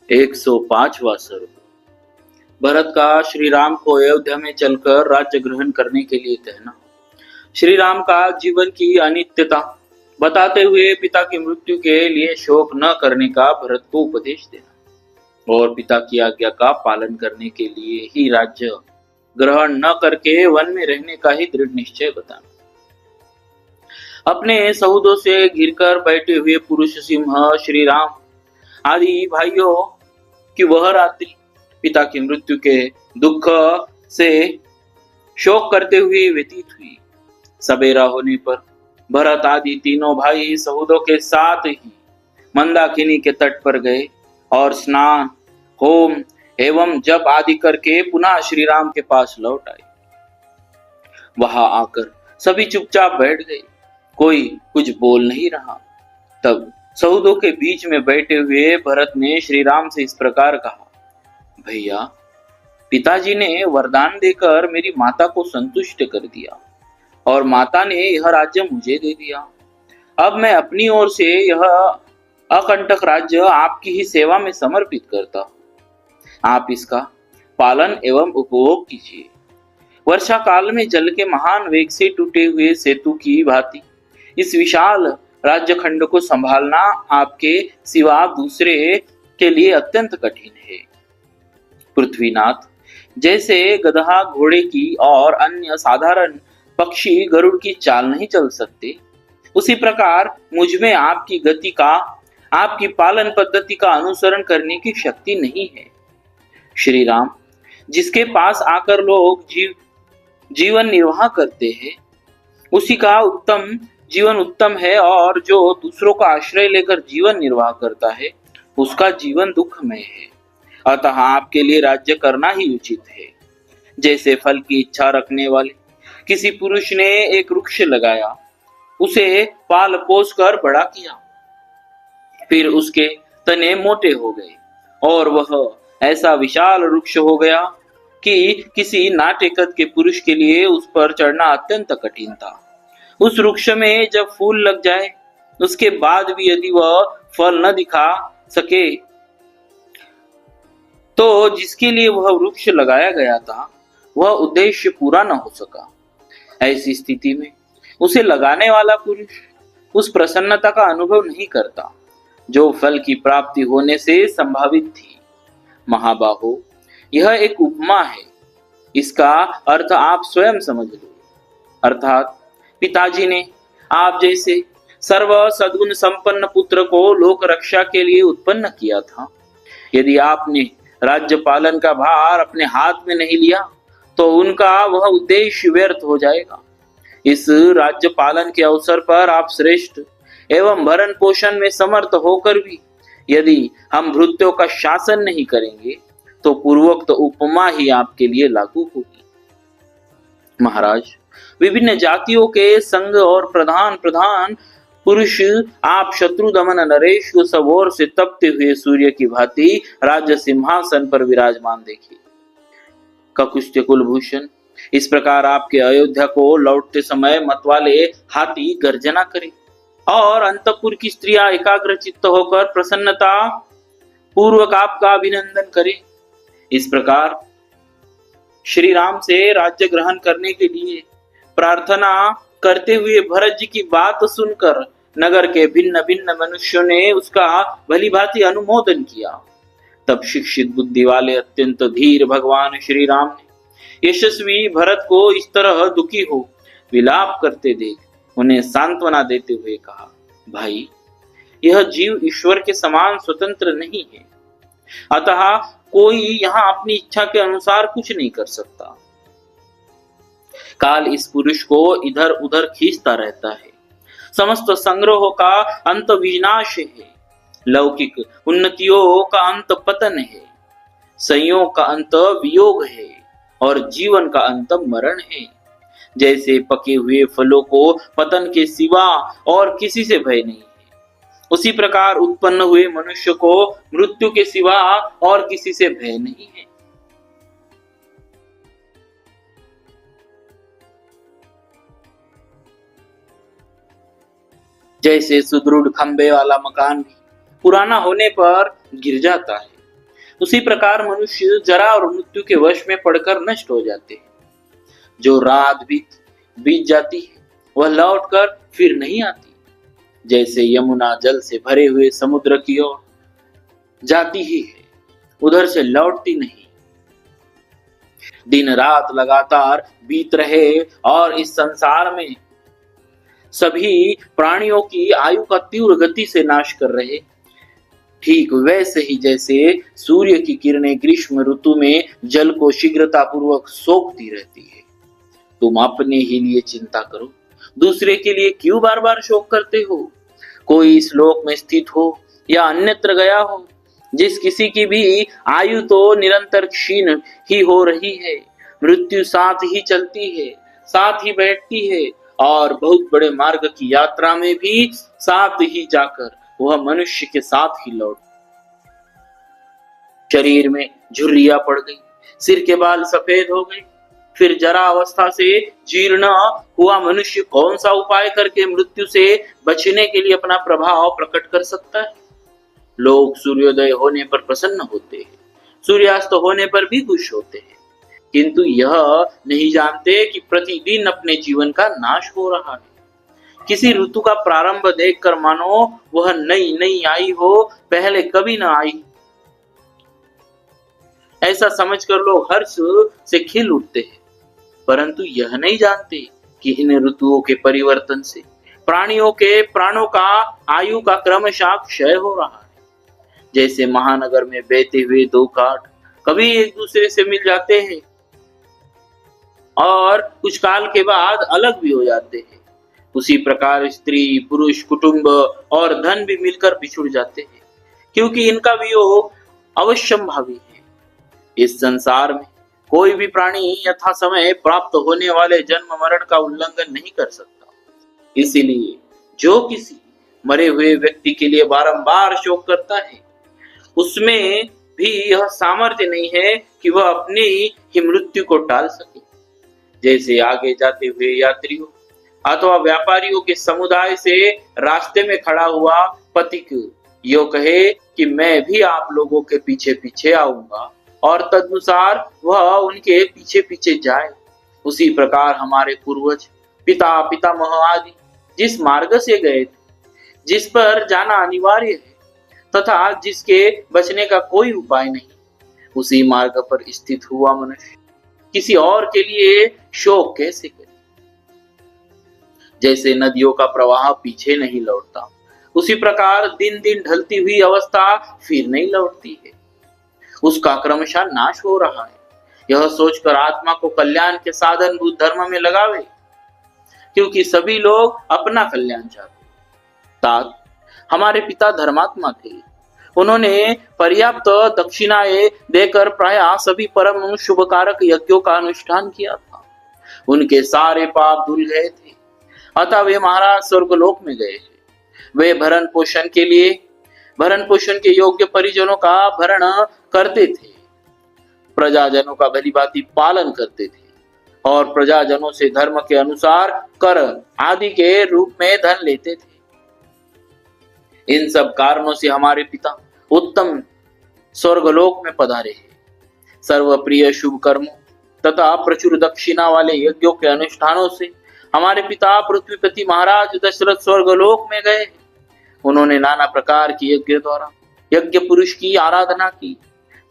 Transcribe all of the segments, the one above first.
105वां सर्ग। भरत का श्री राम को अयोध्या में चलकर राज्य ग्रहण करने के लिए कहना। श्री राम का जीवन की अनित्यता बताते हुए पिता की मृत्यु के लिए शोक न करने का भरत को उपदेश देना और पिता की आज्ञा का पालन करने के लिए ही राज्य ग्रहण न करके वन में रहने का ही दृढ़ निश्चय बताना। अपने सऊदों से घिरकर बैठे हुए पुरुष सिंह श्री राम आदि भाइयों कि वह रात्रि पिता की मृत्यु के दुख से शोक करते हुए व्यतीत हुई। सवेरा होने पर भरत आदि तीनों भाई सऊदों के साथ ही मंदाकिनी के तट पर गए और स्नान होम एवं जप आदि करके पुनः श्री राम के पास लौट आए। वहां आकर सभी चुपचाप बैठ गए, कोई कुछ बोल नहीं रहा। तब सऊदों के बीच में बैठे हुए भरत ने श्री राम से इस प्रकार कहा, भैया, पिताजी ने वरदान देकर मेरी माता को संतुष्ट कर दिया और माता ने यह राज्य मुझे दे दिया। अब मैं अपनी ओर से यह अकंटक राज्य आपकी ही सेवा में समर्पित करता हूं। आप इसका पालन एवं उपभोग कीजिए। वर्षा काल में जल के महान वेग से टूटे हुए सेतु की भांति इस विशाल राज्य खंड को संभालना आपके सिवा दूसरे के लिए अत्यंत कठिन है। पृथ्वीनाथ जैसे गधा घोड़े की और अन्य साधारण पक्षी गरुड़ की चाल नहीं चल सकते, उसी प्रकार मुझ में आपकी गति का, आपकी पालन पद्धति का अनुसरण करने की शक्ति नहीं है। श्री राम, जिसके पास आकर लोग जीवन निर्वाह करते हैं, उसी का जीवन उत्तम है और जो दूसरों का आश्रय लेकर जीवन निर्वाह करता है, उसका जीवन दुखमय है। अतः आपके लिए राज्य करना ही उचित है। जैसे फल की इच्छा रखने वाले किसी पुरुष ने एक वृक्ष लगाया, उसे पाल पोस कर बड़ा किया, फिर उसके तने मोटे हो गए और वह ऐसा विशाल वृक्ष हो गया कि किसी नाटेकद के पुरुष के लिए उस पर चढ़ना अत्यंत कठिन था। उस वृक्ष में जब फूल लग जाए, उसके बाद भी यदि वह फल न दिखा सके, तो जिसके लिए वह वृक्ष लगाया गया था, वह उद्देश्य पूरा न हो सका। ऐसी स्थिति में उसे लगाने वाला पुरुष उस प्रसन्नता का अनुभव नहीं करता जो फल की प्राप्ति होने से संभावित थी। महाबाहो, यह एक उपमा है, इसका अर्थ आप स्वयं समझ लो। अर्थात पिताजी ने आप जैसे सर्व सद्गुण संपन्न पुत्र को लोक रक्षा के लिए उत्पन्न किया था। यदि आपने राज्य पालन का भार अपने हाथ में नहीं लिया, तो उनका वह उद्देश्य व्यर्थ हो जाएगा। इस राज्य पालन के अवसर पर आप श्रेष्ठ एवं भरण पोषण में समर्थ होकर भी यदि हम भृत्यों का शासन नहीं करेंगे, तो पूर्वोक्त उपमा ही आपके लिए लागू होगी। महाराज, विभिन्न जातियों के संग और प्रधान पुरुष आप शत्रु दमन नरेश को सब ओर से तपते हुए सूर्य की भांति राज्य सिंहासन पर विराजमान देखिए। ककुस्त्य कुलभूषण, इस प्रकार आपके अयोध्या को लौटते समय मतवाले हाथी गर्जना करे और अंतपुर की स्त्रियां एकाग्र चित्त होकर प्रसन्नता पूर्वक आपका अभिनंदन करे। इस प्रकार श्री राम से राज्य ग्रहण करने के लिए प्रार्थना करते हुए भरत जी की बात सुनकर नगर के भिन्न भिन्न मनुष्यों ने उसका भली भांति अनुमोदन किया। तब शिक्षित बुद्धि वाले अत्यंत धीर भगवान श्री राम ने यशस्वी भरत को इस तरह दुखी हो विलाप करते देख उन्हें सांत्वना देते हुए कहा, भाई, यह जीव ईश्वर के समान स्वतंत्र नहीं है, अतः कोई यहाँ अपनी इच्छा के अनुसार कुछ नहीं कर सकता। काल इस पुरुष को इधर उधर खींचता रहता है। समस्त संग्रहों का अंत विनाश है, लौकिक उन्नतियों का अंत पतन है, संयोग का अंत वियोग है और जीवन का अंत मरण है। जैसे पके हुए फलों को पतन के सिवा और किसी से भय नहीं है, उसी प्रकार उत्पन्न हुए मनुष्य को मृत्यु के सिवा और किसी से भय नहीं है। जैसे सुदृढ़ खंबे वाला मकान भी पुराना होने पर गिर जाता है, उसी प्रकार मनुष्य जरा और मृत्यु के वश में पड़कर नष्ट हो जाते हैं। जो रात बीत जाती है वह लौटकर फिर नहीं आती, जैसे यमुना जल से भरे हुए समुद्र की ओर जाती ही है, उधर से लौटती नहीं। दिन रात लगातार बीत रहे और इस संसार में सभी प्राणियों की आयु का तीव्र गति से नाश कर रहे, ठीक वैसे ही जैसे सूर्य की किरणें ग्रीष्म ऋतु में जल को शीघ्रता पूर्वक सोखती रहती है। तुम अपने ही लिए चिंता करो, दूसरे के लिए क्यों बार बार शोक करते हो? कोई इस लोक में स्थित हो या अन्यत्र गया हो, जिस किसी की भी आयु तो निरंतर क्षीण ही हो रही है। मृत्यु साथ ही चलती है, साथ ही बैठती है और बहुत बड़े मार्ग की यात्रा में भी साथ ही जाकर वह मनुष्य के साथ ही लौट। शरीर में झुर्रियां पड़ गई, सिर के बाल सफेद हो गए, फिर जरा अवस्था से जीर्ण हुआ मनुष्य कौन सा उपाय करके मृत्यु से बचने के लिए अपना प्रभाव प्रकट कर सकता है? लोग सूर्योदय होने पर प्रसन्न होते हैं, सूर्यास्त होने पर भी खुश होते हैं, किंतु यह नहीं जानते कि प्रतिदिन अपने जीवन का नाश हो रहा है। किसी ऋतु का प्रारंभ देखकर मानो वह नई नई आई हो, पहले कभी न आई, ऐसा समझकर लोग हर्ष से खिल उठते हैं, परंतु यह नहीं जानते कि इन ऋतुओं के परिवर्तन से प्राणियों के प्राणों का आयु का क्रमशः क्षय हो रहा है। जैसे महानगर में बहते हुए दो काठ कभी एक दूसरे से मिल जाते हैं और कुछ काल के बाद अलग भी हो जाते हैं, उसी प्रकार स्त्री, पुरुष, कुटुंब और धन भी मिलकर बिछुड़ जाते हैं, क्योंकि इनका वियोग अवश्यंभावी है। इस संसार में कोई भी प्राणी यथा समय प्राप्त होने वाले जन्म मरण का उल्लंघन नहीं कर सकता। इसीलिए जो किसी मरे हुए व्यक्ति के लिए बारंबार शोक करता है, उसमें भी यह सामर्थ्य नहीं है कि वह अपनी ही मृत्यु को टाल सके। जैसे आगे जाते हुए यात्रियों अथवा व्यापारियों के समुदाय से रास्ते में खड़ा हुआ पथिक यो कहे कि मैं भी आप लोगों के पीछे पीछे आऊंगा, और तदनुसार वह उनके पीछे पीछे जाए। उसी प्रकार हमारे पूर्वज पिता पितामह आदि जिस मार्ग से गए थे, जिस पर जाना अनिवार्य है तथा जिसके बचने का कोई उपाय नहीं, उसी मार्ग पर स्थित हुआ मनुष्य किसी और के लिए शोक कैसे करे? जैसे नदियों का प्रवाह पीछे नहीं लौटता, उसी प्रकार दिन दिन ढलती हुई अवस्था फिर नहीं लौटती है, उसका क्रमशः नाश हो रहा है। यह सोचकर आत्मा को कल्याण के साधन भूत धर्म में लगावे, क्योंकि सभी लोग अपना कल्याण चाहते। हमारे पिता धर्मात्मा थे, उन्होंने पर्याप्त दक्षिणाएं देकर प्राय सभी परम शुभकारक यज्ञों का अनुष्ठान किया था। उनके सारे पाप धुल गए थे, अतः वे महाराज स्वर्गलोक में गए। वे भरण पोषण के योग्य परिजनों का भरण करते थे, प्रजाजनों का भलीभांति पालन करते थे और प्रजाजनों से धर्म के अनुसार कर आदि के रूप में धन लेते थे। इन सब कारणों से हमारे पिता उत्तम स्वर्गलोक में पधारे हैं। सर्वप्रिय शुभ कर्मों तथा प्रचुर दक्षिणा वाले यज्ञों के अनुष्ठानों से हमारे पिता पृथ्वीपति महाराज दशरथ स्वर्गलोक में गए। उन्होंने नाना प्रकार की यज्ञ द्वारा यज्ञ पुरुष की आराधना की,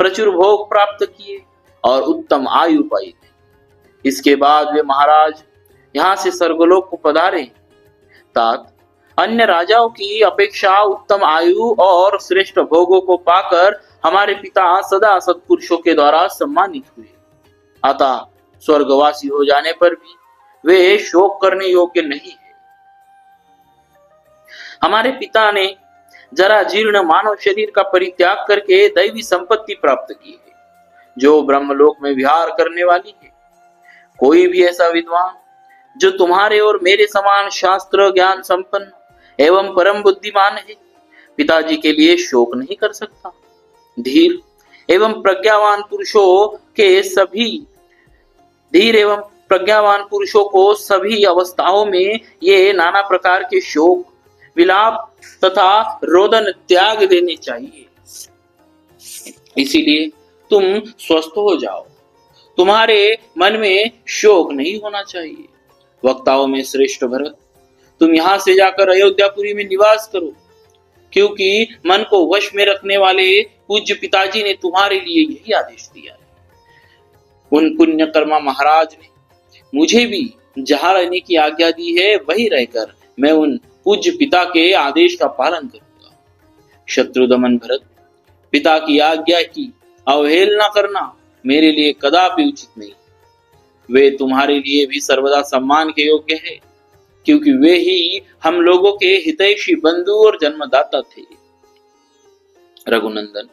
प्रचुर भोग प्राप्त किए और उत्तम आयु पाई थी। इसके बाद वे महाराज यहाँ से स्वर्गलोक को पधारे। तात अन्य राजाओं की अपेक्षा उत्तम आयु और श्रेष्ठ भोगों को पाकर हमारे पिता सदा सत्पुरुषों के द्वारा सम्मानित हुए, अतः स्वर्गवासी हो जाने पर भी वे शोक करने योग्य नहीं है। हमारे पिता ने जरा जीर्ण मानव शरीर का परित्याग करके दैवी संपत्ति प्राप्त की है, जो ब्रह्मलोक में विहार करने वाली है। कोई भी ऐसा विद्वान जो तुम्हारे और मेरे समान शास्त्र ज्ञान संपन्न एवं परम बुद्धिमान है, पिताजी के लिए शोक नहीं कर सकता। धीर एवं प्रज्ञावान पुरुषों को सभी अवस्थाओं में ये नाना प्रकार के शोक, विलाप तथा रोदन त्याग देने चाहिए। इसीलिए तुम स्वस्थ हो जाओ। तुम्हारे मन में शोक नहीं होना चाहिए। वक्ताओं में श्रेष्ठ भरत, तुम यहाँ से जाकर अयोध्यापुरी में निवास करो, क्योंकि मन को वश में रखने वाले पूज्य पिताजी ने तुम्हारे लिए यही आदेश दिया है। उन पुण्यकर्मा महाराज ने मुझे भी जहां रहने की आज्ञा दी है, वही रहकर मैं उन पूज्य पिता के आदेश का पालन करूंगा। शत्रुदमन भरत, पिता की आज्ञा की अवहेलना करना मेरे लिए कदापि उचित नहीं। वे तुम्हारे लिए भी सर्वदा सम्मान के योग्य है, क्योंकि वे ही हम लोगों के हितैषी बंधु और जन्मदाता थे। रघुनंदन,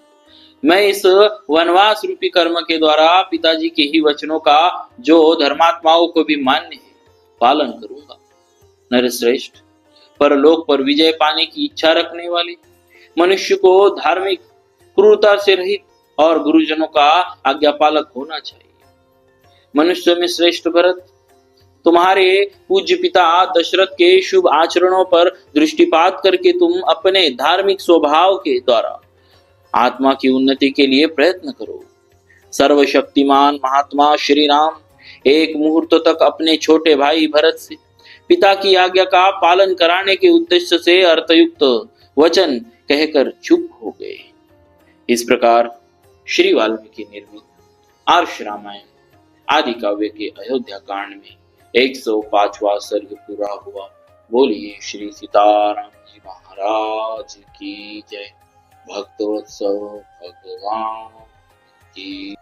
मैं इस वनवास रूपी कर्म के द्वारा पिताजी के ही वचनों का, जो धर्मात्माओं को भी मान्य है, पालन करूंगा। नरश्रेष्ठ, परलोक पर विजय पाने की इच्छा रखने वाले मनुष्य को धार्मिक, क्रूरता से रहित और गुरुजनों का आज्ञापालक होना चाहिए। मनुष्य में श्रेष्ठ भरत, तुम्हारे पूज्य पिता दशरथ के शुभ आचरणों पर दृष्टिपात करके तुम अपने धार्मिक स्वभाव के द्वारा आत्मा की उन्नति के लिए प्रयत्न करो। सर्वशक्तिमान महात्मा श्री राम एक मुहूर्त तक अपने छोटे भाई भरत से पिता की आज्ञा का पालन कराने के उद्देश्य से अर्थयुक्त वचन कहकर चुप हो गए। इस प्रकार श्री वाल्मीकि निर्मित आर्ष रामायण आदि काव्य के अयोध्या कांड में 105वां सर्ग पूरा हुआ। बोलिए श्री सीताराम जी महाराज की जय। भक्तोत्सव भगवान की